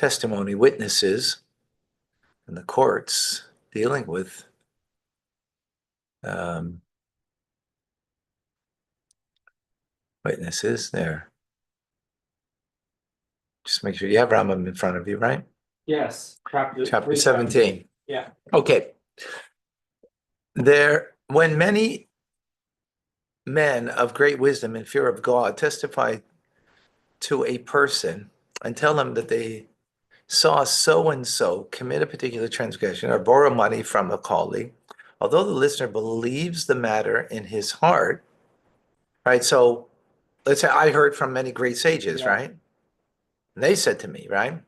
testimony, witnesses in the courts dealing with witnesses there. Just make sure you have Rambam in front of you, right? Yes. Chapter 17. Yeah. Okay. When many men of great wisdom and fear of God testify to a person and tell them that they saw so-and-so commit a particular transgression or borrow money from a colleague, although the listener believes the matter in his heart, right? So let's say I heard from many great sages, right? And they said to me, right?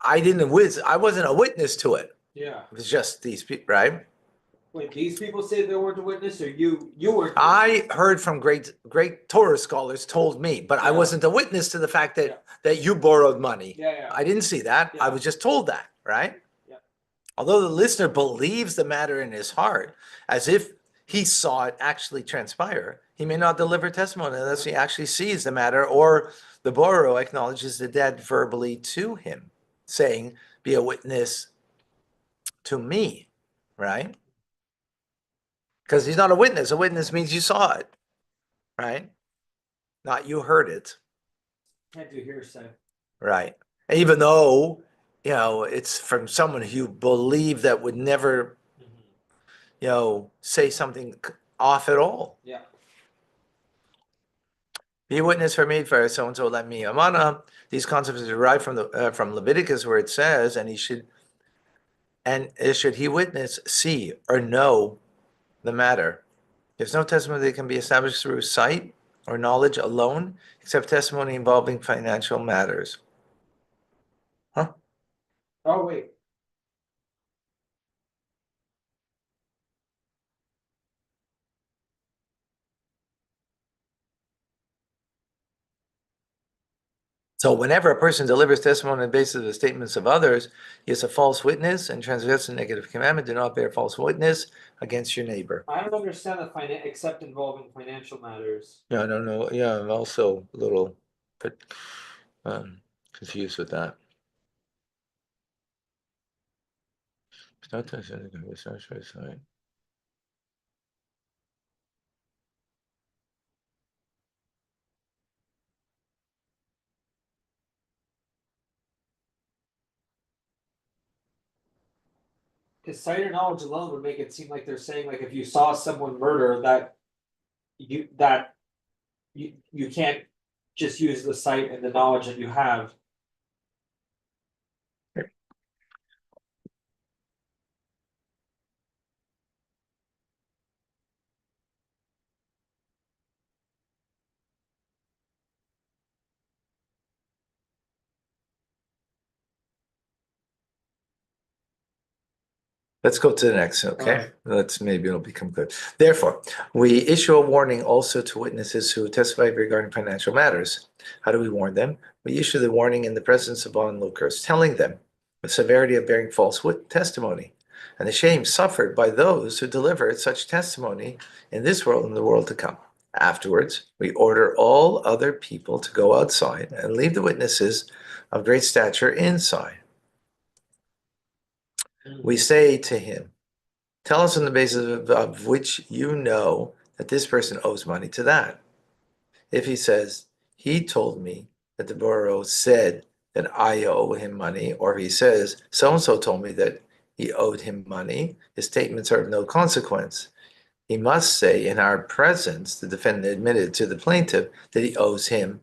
I wasn't a witness to it. Yeah. It was just these people, right? Wait, these people say they weren't a witness, or you were? I heard from great Torah scholars told me, but I Yeah. wasn't a witness to the fact that you borrowed money. Yeah. I didn't see that. I was just told that, right? Yeah. Although the listener believes the matter in his heart, as if he saw it actually transpire, he may not deliver testimony unless he actually sees the matter, or the borrower acknowledges the debt verbally to him, saying, "Be a witness to me," right? Because he's not a witness. A witness means you saw it, right? Not you heard it. Can't do hearsay. Right. Even though, it's from someone who you believe that would never, say something off at all. Yeah. Be a witness for me, for so-and-so let me amana. These concepts derive from Leviticus, where it says, should he witness, see, or know the matter. There's no testimony that can be established through sight or knowledge alone, except testimony involving financial matters. Huh? Oh, wait. So whenever a person delivers testimony on the basis of the statements of others, he is a false witness and transgresses a negative commandment. Do not bear false witness against your neighbor. I don't understand except involving financial matters. Yeah, I don't know. Yeah, I'm also a little bit confused with that. Because sight or knowledge alone would make it seem like they're saying, like, if you saw someone murder, that you can't just use the sight and the knowledge that you have. Let's go to the next, okay? Maybe it'll become good. Therefore, we issue a warning also to witnesses who testify regarding financial matters. How do we warn them? We issue the warning in the presence of onlookers, telling them the severity of bearing false testimony and the shame suffered by those who deliver such testimony in this world and the world to come. Afterwards, we order all other people to go outside and leave the witnesses of great stature inside. We say to him, tell us on the basis of which you know that this person owes money to that. If he says, he told me that the borrower said that I owe him money, or if he says, so-and-so told me that he owed him money, his statements are of no consequence. He must say in our presence, the defendant admitted to the plaintiff that he owes him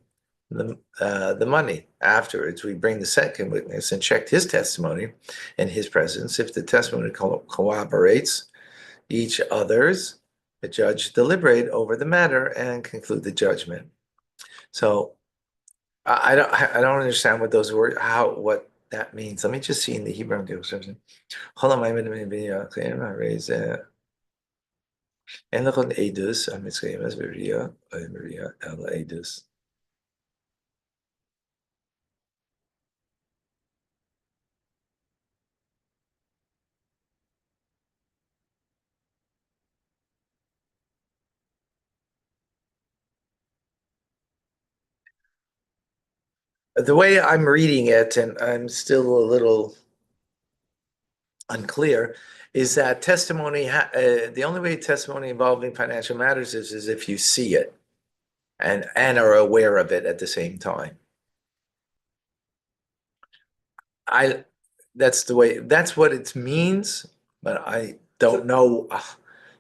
the money. Afterwards, we bring the second witness and check his testimony in his presence. If the testimony corroborates each other's, the judge deliberate over the matter and conclude the judgment. So I don't understand what those words, what that means. Let me just see in the Hebrew. Hold on, אין לכם עדוס המתקיימת בראייה או בראייה אלא עדוס. The way I'm reading it, and I'm still a little unclear, is that testimony, the only way testimony involving financial matters is if you see it and are aware of it at the same time. I, that's the way, that's what it means, but I don't know,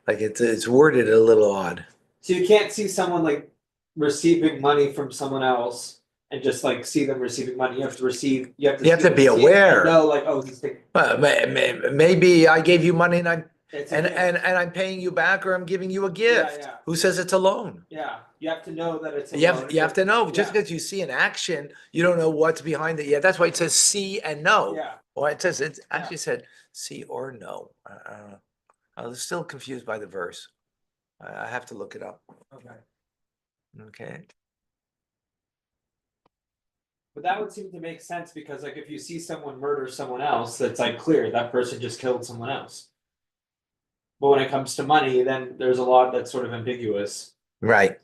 like it's worded a little odd. So you can't see someone like receiving money from someone else and just like see them receiving money. You have to receive. You have to. You have see to be them, see it aware. And know, like, oh, he's taking. Well, maybe I gave you money and I'm paying you back, or I'm giving you a gift. Yeah. Who says it's a loan? Yeah, you have to know that it's a You loan. have to know. Just Yeah. because you see an action, you don't know what's behind it yet. That's why it says see and know. Yeah. Well, it says, it actually said see or know. I was still confused by the verse. I have to look it up. Okay. Okay. But that would seem to make sense because like if you see someone murder someone else, it's like clear that person just killed someone else. But when it comes to money, then there's a lot that's sort of ambiguous. Right.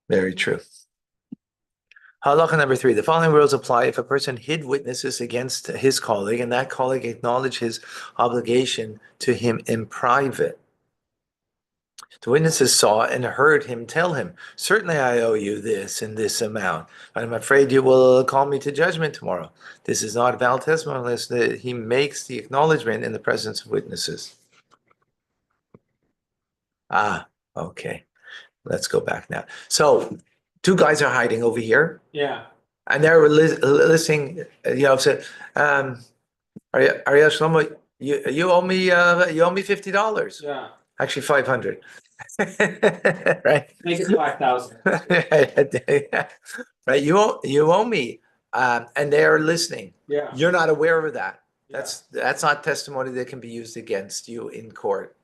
Very true. Halacha number 3. The following rules apply if a person hid witnesses against his colleague and that colleague acknowledged his obligation to him in private. The witnesses saw and heard him tell him, certainly I owe you this and this amount, but I'm afraid you will call me to judgment tomorrow. This is not valid testimony unless he makes the acknowledgement in the presence of witnesses. Ah, okay. Let's go back now. So 2 guys are hiding over here. Yeah. And they're listening, said, Ariel Shlomo, you owe me $50. Yeah. Actually, 500. Right? Make it 5,000. Right? You owe me, and they're listening. Yeah. You're not aware of that. That's not testimony that can be used against you in court.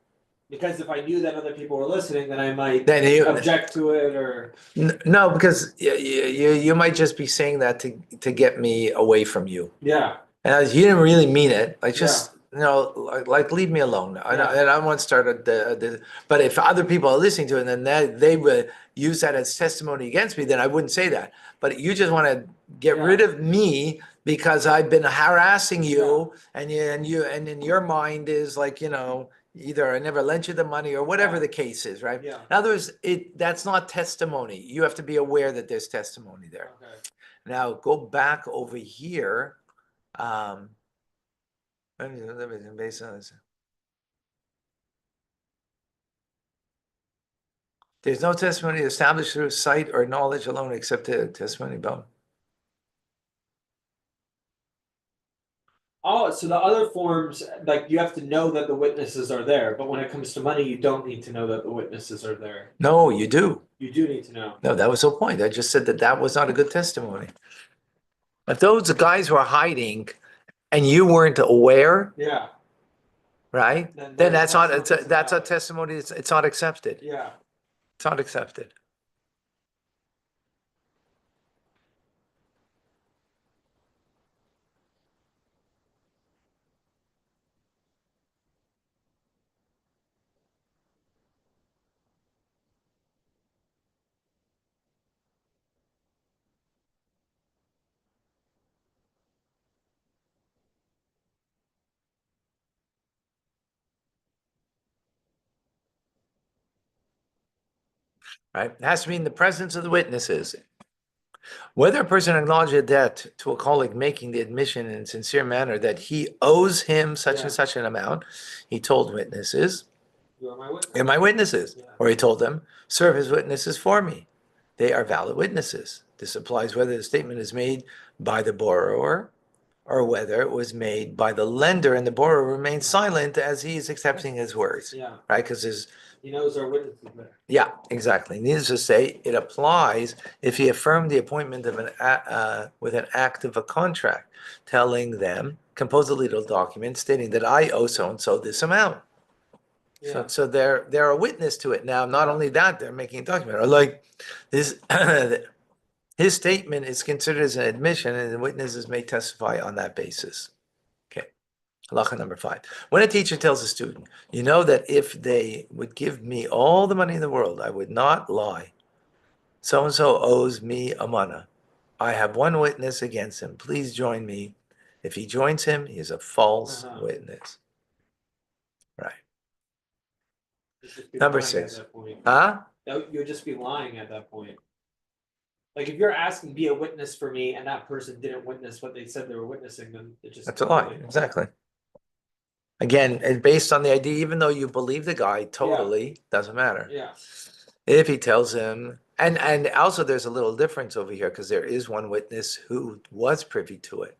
Because if I knew that other people were listening, then I might Then object to it or. No, because you might just be saying that to get me away from you. Yeah. And you didn't really mean it. Like just like leave me alone. And I want to start but if other people are listening to it, and then they would use that as testimony against me, then I wouldn't say that. But you just want to get rid of me because I've been harassing you, and in your mind is like, either I never lent you the money or whatever the case is, right? Yeah. In other words, that's not testimony. You have to be aware that there's testimony there. Okay. Now go back over here. Based on this. There's no testimony established through sight or knowledge alone except the testimony about. Oh, so the other forms, like you have to know that the witnesses are there, but when it comes to money, you don't need to know that the witnesses are there. No, you do. You do need to know. No, that was the point. I just said that was not a good testimony. If those guys were hiding and you weren't aware, right? Then that's not a testimony. It's not accepted. Yeah. It's not accepted. Right? It has to be in the presence of the witnesses. Whether a person acknowledges a debt to a colleague making the admission in a sincere manner that he owes him such and such an amount, he told witnesses, "You're my witnesses," or he told them, "Serve as witnesses for me." They are valid witnesses. This applies whether the statement is made by the borrower or whether it was made by the lender and the borrower remains silent as he is accepting his words. Yeah. Right? Because he knows our witnesses there. Yeah, exactly. Needless to say, it applies if he affirmed the appointment of with an act of a contract, telling them, compose a legal document stating that I owe so and so this amount. Yeah. So they're a witness to it now. Not only that, they're making a document. Or like this, his statement is considered as an admission, and the witnesses may testify on that basis. Okay. Halacha number 5. When a teacher tells a student, you know that if they would give me all the money in the world, I would not lie. So-and-so owes me a mana. I have one witness against him. Please join me. If he joins him, he is a false witness. Right. You'd just be Number lying at 6. that point. Huh? You'd just be lying at that point. Like if you're asking be a witness for me and that person didn't witness what they said they were witnessing, then it just That's a lie. Exactly. Again, it's based on the idea, even though you believe the guy totally, doesn't matter. Yeah. If he tells him, and also there's a little difference over here because there is one witness who was privy to it,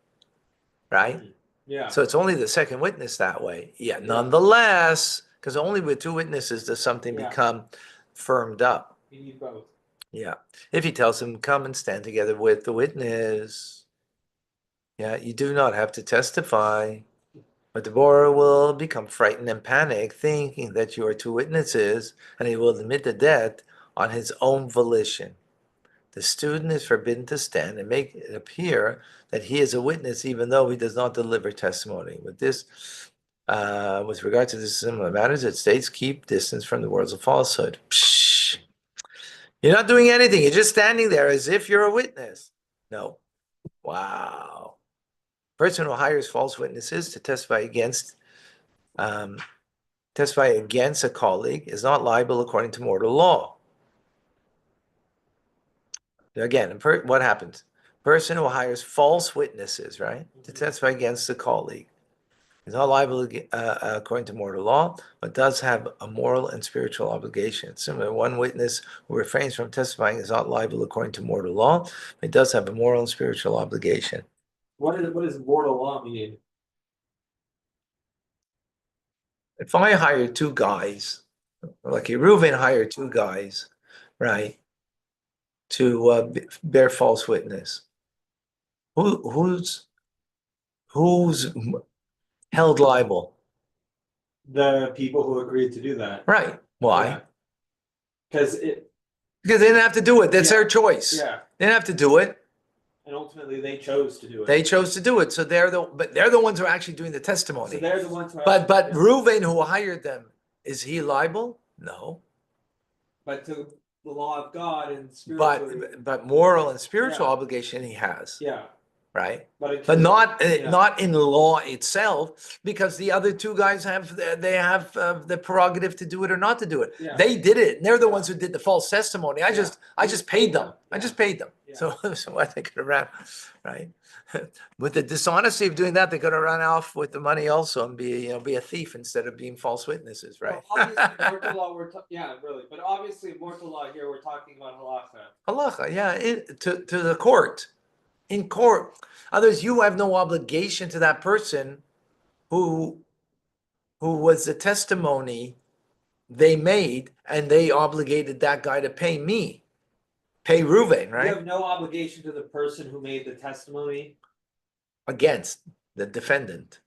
right? Yeah. So it's only the second witness that way. Yeah, nonetheless, because only with 2 witnesses does something become firmed up. You need both. Yeah. If he tells him, come and stand together with the witness. Yeah, you do not have to testify. But the borrower will become frightened and panic, thinking that you are 2 witnesses, and he will admit the debt on his own volition. The student is forbidden to stand and make it appear that he is a witness, even though he does not deliver testimony. With this, with regard to this similar matters, it states, keep distance from the words of falsehood. Psh. You're not doing anything. You're just standing there as if you're a witness. No. Wow. Person who hires false witnesses to testify against a colleague is not liable according to mortal law. Again, what happens? Person who hires false witnesses, right, to testify against a colleague is not liable according to mortal law, but does have a moral and spiritual obligation. Similar, one witness who refrains from testifying is not liable according to mortal law, but does have a moral and spiritual obligation. What does mortal law mean? If I hire 2 guys, like Reuven hired 2 guys, right, to bear false witness, who's held liable? The people who agreed to do that. Right. Why? Because Because they didn't have to do it. That's their choice. Yeah. They didn't have to do it. And ultimately they chose to do it. They chose to do it. So they're the ones who are actually doing the testimony. So they're the ones who But Reuven, who hired them, is he liable? No. But to the law of God and spiritual. But moral and spiritual obligation he has. Yeah. Right. But not in the law itself, because the other 2 guys have the prerogative to do it or not to do it. Yeah. They did it. And they're the ones who did the false testimony. I just paid them. Yeah. I just paid them. Yeah. So I think it around, right? With the dishonesty of doing that, they could have run off with the money also and be a thief instead of being false witnesses, right? Well, obviously, mortal law, really. But obviously, mortal law here, we're talking about halacha. Halacha, yeah, to the court. In court. Others, you have no obligation to that person who was the testimony they made, and they obligated that guy to pay Reuven, right? You have no obligation to the person who made the testimony against the defendant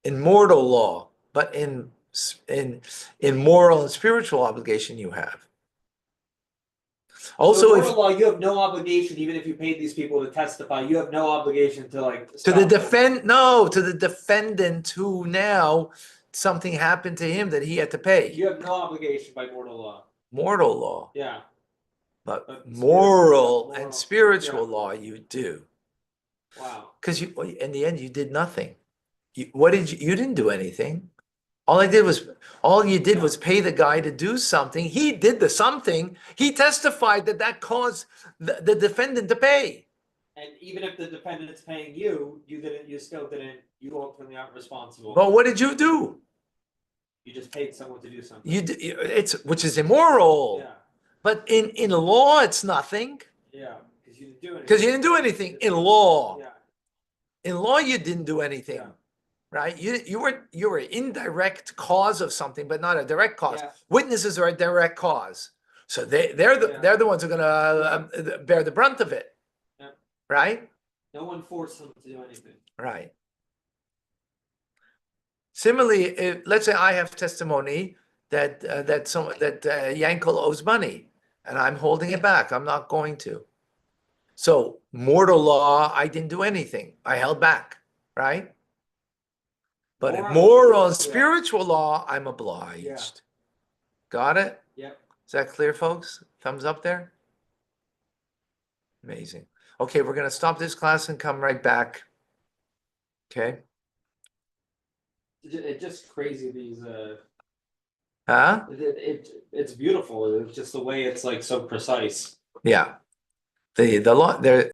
in mortal law, but in moral and spiritual obligation you have. Also, so mortal law, you have no obligation, even if you paid these people to testify. You have no obligation to to the defendant who now something happened to him that he had to pay. You have no obligation by mortal law. Mortal law. Yeah. But moral and spiritual law you do. Wow. Because in the end you did nothing. You didn't do anything. All you did was pay the guy to do something. He did the something. He testified that caused the defendant to pay. And even if the defendant's paying you, you still didn't, you ultimately aren't responsible. But what did you do? You just paid someone to do something. Which is immoral. Yeah. But in law, it's nothing. Yeah, because you didn't do anything. Because you didn't do anything in law. Yeah. In law, you didn't do anything. Yeah. Right? You were indirect cause of something, but not a direct cause. Yeah. Witnesses are a direct cause. So they're the ones who are going to bear the brunt of it. Yeah. Right? No one forced them to do anything. Right. Similarly, let's say I have testimony that Yankel owes money, and I'm holding it back. I'm not going to. So mortal law, I didn't do anything. I held back, right? But in moral and spiritual law, I'm obliged. Yeah. Got it? Yep. Is that clear, folks? Thumbs up there? Amazing. Okay, we're gonna stop this class and come right back. Okay? It's just crazy these Huh? it's beautiful. It's just the way it's like so precise. Yeah. The law there